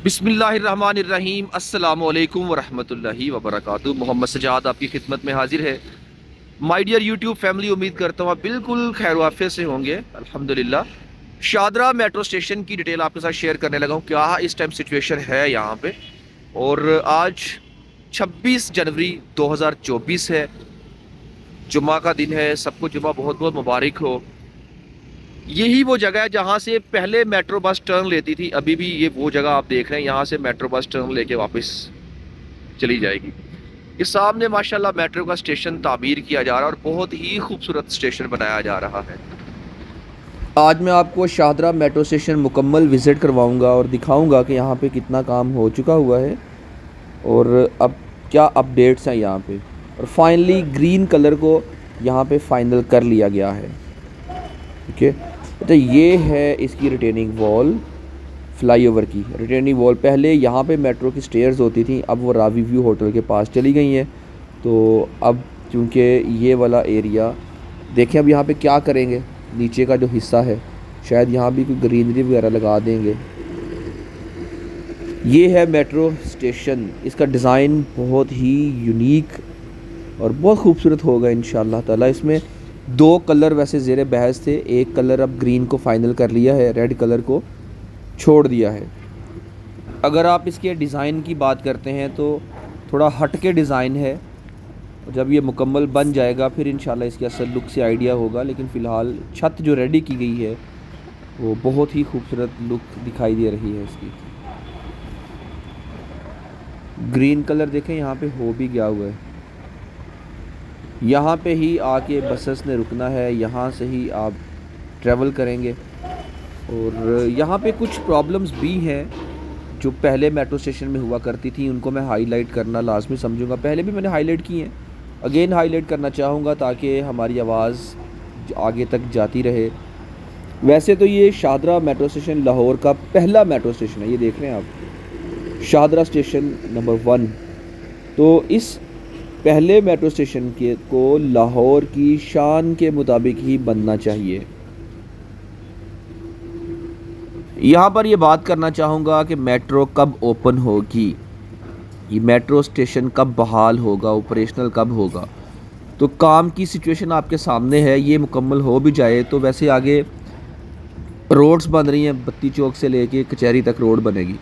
बिस्मिल्लाहिर्रहमानिर्रहीम अस्सलामुअलैकुम वरहमतुल्लाहि वबरकातुहू। मोहम्मद सजाद आपकी खिदमत में हाजिर है। माय डियर यूट्यूब फैमिली, उम्मीद करता हूँ आप बिल्कुल खैर वाफियत से होंगे। अल्हम्दुलिल्लाह। शादरा मेट्रो स्टेशन की डिटेल आपके साथ शेयर करने लगा हूँ, क्या इस टाइम सिचुएशन है यहाँ पे। और आज 26 जनवरी 2024 है, जुम्मा का दिन है। सबको जुम्मा बहुत बहुत मुबारक हो। यही वो जगह है जहाँ से पहले मेट्रो बस टर्न लेती थी। अभी भी ये वो जगह आप देख रहे हैं, यहाँ से मेट्रो बस टर्न लेके वापस चली जाएगी। ये सामने माशाल्लाह मेट्रो का स्टेशन तामीर किया जा रहा है और बहुत ही खूबसूरत स्टेशन बनाया जा रहा है। आज मैं आपको शाहदरा मेट्रो स्टेशन मुकम्मल विज़िट करवाऊंगा और दिखाऊंगा कि यहाँ पे कितना काम हो चुका हुआ है और अब क्या अपडेट्स हैं यहाँ पे। और फाइनली ग्रीन कलर को यहाँ पे फाइनल कर लिया गया है। ठीक है, तो ये है इसकी रिटेनिंग वॉल, फ्लाईओवर की रिटेनिंग वॉल। पहले यहाँ पे मेट्रो की स्टेयर्स होती थी, अब वो रावी व्यू होटल के पास चली गई हैं। तो अब चूँकि ये वाला एरिया देखें, अब यहाँ पे क्या करेंगे, नीचे का जो हिस्सा है शायद यहाँ भी कोई ग्रीनरी वगैरह लगा देंगे। ये है मेट्रो स्टेशन, इसका डिज़ाइन बहुत ही यूनिक और बहुत खूबसूरत होगा इंशाल्लाह ताला। इसमें दो कलर वैसे ज़ेर बहस थे, एक कलर अब ग्रीन को फ़ाइनल कर लिया है, रेड कलर को छोड़ दिया है। अगर आप इसके डिज़ाइन की बात करते हैं तो थोड़ा हट के डिज़ाइन है। जब ये मुकम्मल बन जाएगा फिर इंशाल्लाह इसकी असल लुक से आइडिया होगा, लेकिन फ़िलहाल छत जो रेडी की गई है वो बहुत ही खूबसूरत लुक दिखाई दे रही है इसकी। ग्रीन कलर देखें यहाँ पे हो भी गया हुआ है। यहाँ पे ही आके बसेस ने रुकना है, यहाँ से ही आप ट्रैवल करेंगे। और यहाँ पे कुछ प्रॉब्लम्स भी हैं जो पहले मेट्रो स्टेशन में हुआ करती थी, उनको मैं हाईलाइट करना लाजमी समझूंगा। पहले भी मैंने हाईलाइट की हैं, अगेन हाईलाइट करना चाहूँगा ताकि हमारी आवाज़ आगे तक जाती रहे। वैसे तो ये शाहदरा मेट्रो स्टेशन लाहौर का पहला मेट्रो स्टेशन है, ये देख रहे हैं आप, शाहदरा स्टेशन नंबर 1। तो इस पहले मेट्रो स्टेशन के को लाहौर की शान के मुताबिक ही बनना चाहिए। यहाँ पर ये बात करना चाहूँगा कि मेट्रो कब ओपन होगी, ये मेट्रो स्टेशन कब बहाल होगा, ऑपरेशनल कब होगा। तो काम की सिचुएशन आपके सामने है, ये मुकम्मल हो भी जाए तो वैसे आगे रोड्स बन रही हैं, बत्ती चौक से लेके कचहरी तक रोड बनेगी।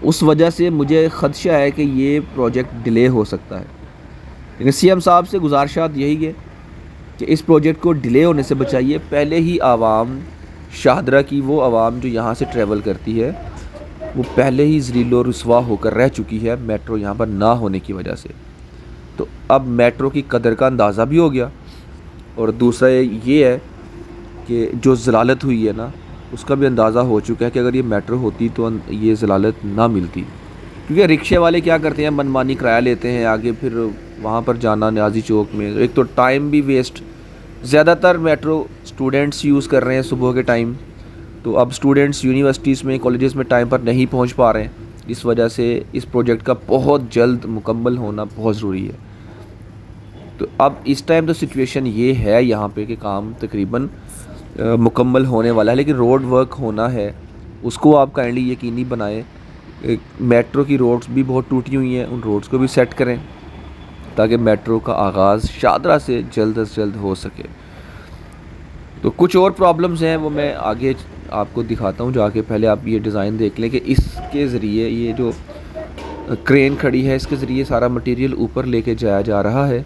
उस वजह से मुझे ख़दशा है कि ये प्रोजेक्ट डिले हो सकता है। लेकिन सीएम साहब से गुजारिशात यही है कि इस प्रोजेक्ट को डिले होने से बचाइए। पहले ही आवाम शाहदरा की, वो आवाम जो यहाँ से ट्रैवल करती है, वो पहले ही ज़लील रुसवा होकर रह चुकी है मेट्रो यहाँ पर ना होने की वजह से। तो अब मेट्रो की कदर का अंदाज़ा भी हो गया। और दूसरा ये है कि जो ज़लालत हुई है ना, उसका भी अंदाज़ा हो चुका है कि अगर ये मेट्रो होती तो ये ज़लालत ना मिलती। क्योंकि रिक्शे वाले क्या करते हैं, मनमानी किराया लेते हैं, आगे फिर वहाँ पर जाना न्याजी चौक में, एक तो टाइम भी वेस्ट। ज़्यादातर मेट्रो स्टूडेंट्स यूज़ कर रहे हैं सुबह के टाइम, तो अब स्टूडेंट्स यूनिवर्सिटीज़ में, कॉलेजेस में टाइम पर नहीं पहुँच पा रहे हैं। इस वजह से इस प्रोजेक्ट का बहुत जल्द मुकम्मल होना बहुत ज़रूरी है। तो अब इस टाइम तो सिचुएशन ये है यहाँ पे कि काम तकरीबन मुकम्मल होने वाला है, लेकिन रोड वर्क होना है, उसको आप काइंडली यकीनी बनाएं। मेट्रो की रोड्स भी बहुत टूटी हुई हैं, उन रोड्स को भी सेट करें ताकि मेट्रो का आगाज़ शाहदरा से जल्द हो सके। तो कुछ और प्रॉब्लम्स हैं, वो मैं आगे आपको दिखाता हूँ जाके। पहले आप ये डिज़ाइन देख लें कि इसके ज़रिए, ये जो क्रेन खड़ी है, इसके ज़रिए सारा मटेरियल ऊपर लेके जाया जा रहा है।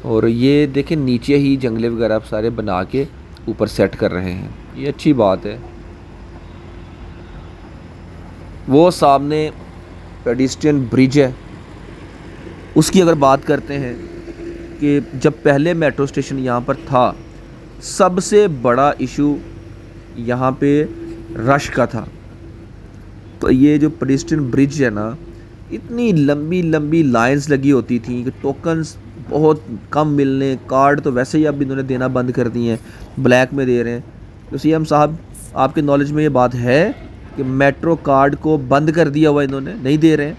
और ये देखें, नीचे ही जंगले वगैरह आप सारे बना के ऊपर सेट कर रहे हैं, ये अच्छी बात है। वो सामने पेडिस्ट्रियन ब्रिज है, उसकी अगर बात करते हैं कि जब पहले मेट्रो स्टेशन यहाँ पर था, सबसे बड़ा इशू यहाँ पे रश का था। तो ये जो पेडिस्ट्रियन ब्रिज है ना, इतनी लंबी लंबी लाइंस लगी होती थी कि टोकन्स बहुत कम मिलने, कार्ड तो वैसे ही अब इन्होंने देना बंद कर दिए हैं, ब्लैक में दे रहे हैं। तो सीएम साहब, आपके नॉलेज में ये बात है कि मेट्रो कार्ड को बंद कर दिया हुआ इन्होंने, नहीं दे रहे हैं?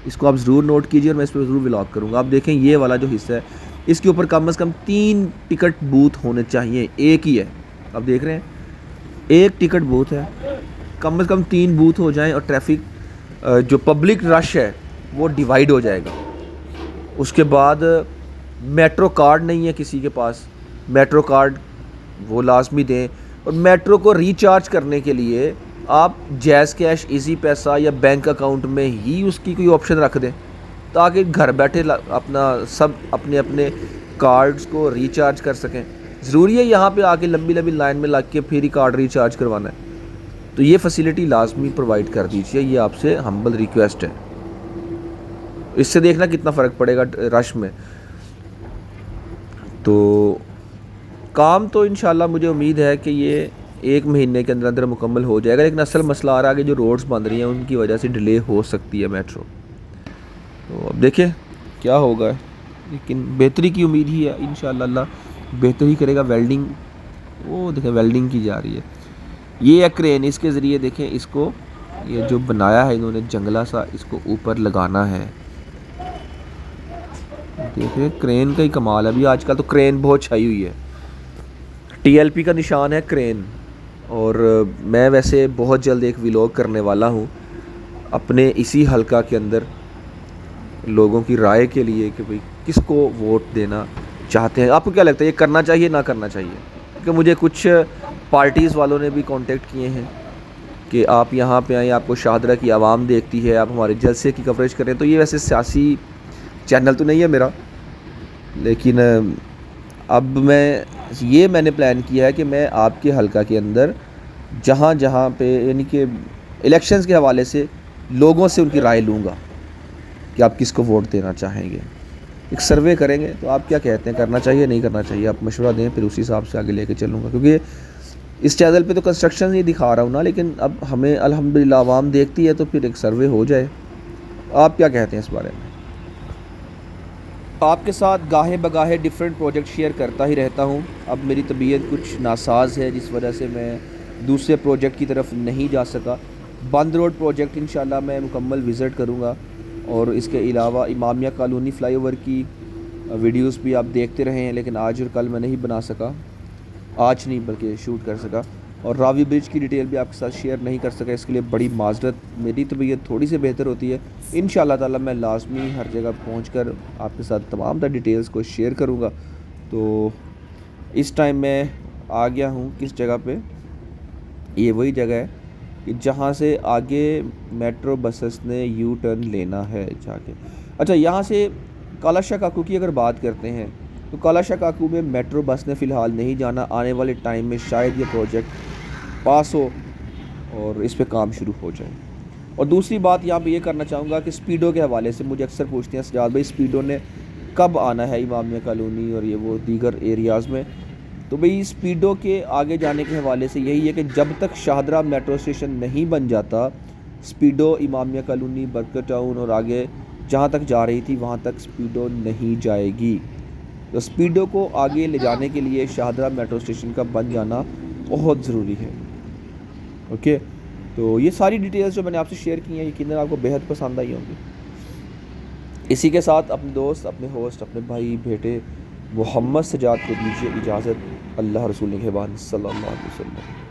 इसको आप ज़रूर नोट कीजिए और मैं इस पर ज़रूर व्लॉग करूँगा। आप देखें, ये वाला जो हिस्सा है, इसके ऊपर कम से कम 3 टिकट बूथ होने चाहिए, एक ही है। आप देख रहे हैं, एक टिकट बूथ है कम से कम 3 बूथ हो जाएं और ट्रैफिक जो पब्लिक रश है वो डिवाइड हो जाएगा। उसके बाद मेट्रो कार्ड नहीं है किसी के पास, मेट्रो कार्ड वो लाजमी दें। और मेट्रो को रिचार्ज करने के लिए आप जैज़ कैश, इजी पैसा या बैंक अकाउंट में ही उसकी कोई ऑप्शन रख दें, ताकि घर बैठे अपना सब अपने अपने कार्ड्स को रिचार्ज कर सकें। ज़रूरी है यहाँ पे आके लंबी लंबी लाइन में लग के फिर ही कार्ड रिचार्ज करवाना है? तो ये फैसिलिटी लाजमी प्रोवाइड कर दीजिए, ये आपसे हम्बल रिक्वेस्ट है। इससे देखना कितना फ़र्क पड़ेगा रश में। तो काम तो इंशाल्लाह मुझे उम्मीद है कि ये 1 महीने के अंदर अंदर मुकम्मल हो जाएगा, लेकिन असल मसला आ रहा है कि जो रोड्स बन रही हैं उनकी वजह से डिले हो सकती है मेट्रो। तो अब देखें क्या होगा, लेकिन बेहतरी की उम्मीद ही है। इंशाल्लाह अल्लाह बेहतरी करेगा। वेल्डिंग, वो देखें वेल्डिंग की जा रही है। ये है क्रेन, इसके ज़रिए देखें इसको, ये जो बनाया है इन्होंने जंगला सा, इसको ऊपर लगाना है। देखें क्रेन का ही कमाल है। अभी आजकल तो क्रेन बहुत छाई हुई है। TLP का निशान है क्रेन। और मैं वैसे बहुत जल्द एक व्लॉग करने वाला हूँ अपने इसी हलका के अंदर, लोगों की राय के लिए कि भाई किसको वोट देना चाहते हैं। आपको क्या लगता है ये करना चाहिए ना करना चाहिए? क्योंकि मुझे कुछ पार्टीज़ वालों ने भी कांटेक्ट किए हैं कि आप यहाँ पे आएँ, आपको शाहदरा की आवाम देखती है, आप हमारे जलसे की कवरेज करें। तो ये वैसे सियासी चैनल तो नहीं है मेरा, लेकिन अब मैंने प्लान किया है कि मैं आपके हलका के अंदर जहाँ जहाँ पे यानी कि इलेक्शंस के हवाले से लोगों से उनकी राय लूँगा कि आप किसको वोट देना चाहेंगे। एक सर्वे करेंगे, तो आप क्या कहते हैं, करना चाहिए नहीं करना चाहिए? आप मशवरा दें, फिर उसी हिसाब से आगे लेके चलूँगा। क्योंकि इस चैनल पे तो कंस्ट्रक्शन ही दिखा रहा हूँ ना, लेकिन अब हमें अल्हम्दुलिल्लाह आवाम देखती है, तो फिर एक सर्वे हो जाए। आप क्या कहते हैं इस बारे में? आपके साथ गाहे बगाहे डिफरेंट प्रोजेक्ट शेयर करता ही रहता हूँ। अब मेरी तबीयत कुछ नासाज है, जिस वजह से मैं दूसरे प्रोजेक्ट की तरफ नहीं जा सका। बंद रोड प्रोजेक्ट इंशाल्लाह मैं मुकम्मल विज़िट करूँगा। और इसके अलावा इमामिया कॉलोनी फ्लाईओवर की वीडियोस भी आप देखते रहे हैं, लेकिन आज और कल मैं नहीं बना सका, आज नहीं बल्कि शूट कर सका। और रावी ब्रिज की डिटेल भी आपके साथ शेयर नहीं कर सका, इसके लिए बड़ी माजरत। मेरी तबीयत थोड़ी सी बेहतर होती है, इंशाअल्लाह ताला मैं लाजमी हर जगह पहुंचकर आपके साथ तमाम डिटेल्स को शेयर करूंगा। तो इस टाइम मैं आ गया हूं किस जगह पे, ये वही जगह है कि जहाँ से आगे मेट्रो बसेस ने यू टर्न लेना है जाके। अच्छा, यहाँ से कालाशाह काकू की अगर बात करते हैं, तो कालाशाह काकू में मेट्रो बस ने फ़िलहाल नहीं जाना। आने वाले टाइम में शायद ये प्रोजेक्ट पास हो और इस पे काम शुरू हो जाए। और दूसरी बात यहाँ पे ये करना चाहूँगा कि स्पीडो के हवाले से मुझे अक्सर पूछते हैं, सजाद भाई स्पीडो ने कब आना है इमामिया कॉलोनी और ये वो दीगर एरियाज़ में। तो भाई स्पीडो के आगे जाने के हवाले से यही है कि जब तक शाहदरा मेट्रो स्टेशन नहीं बन जाता, स्पीडो इमामिया कॉलोनी, बरकर टाउन और आगे जहाँ तक जा रही थी वहाँ तक स्पीडो नहीं जाएगी। तो स्पीडो को आगे ले जाने के लिए शाहदरा मेट्रो स्टेशन का बन जाना बहुत ज़रूरी है। ओके, तो ये सारी डिटेल्स जो मैंने आपसे शेयर की हैं यकीनन आपको बेहद पसंद आई होंगी। इसी के साथ अपने दोस्त, अपने होस्ट, अपने भाई बेटे मोहम्मद सजाद को दीजिए इजाज़त। अल्लाह रसूल के बाद सल्लल्लाहु अलैहि वसल्लम।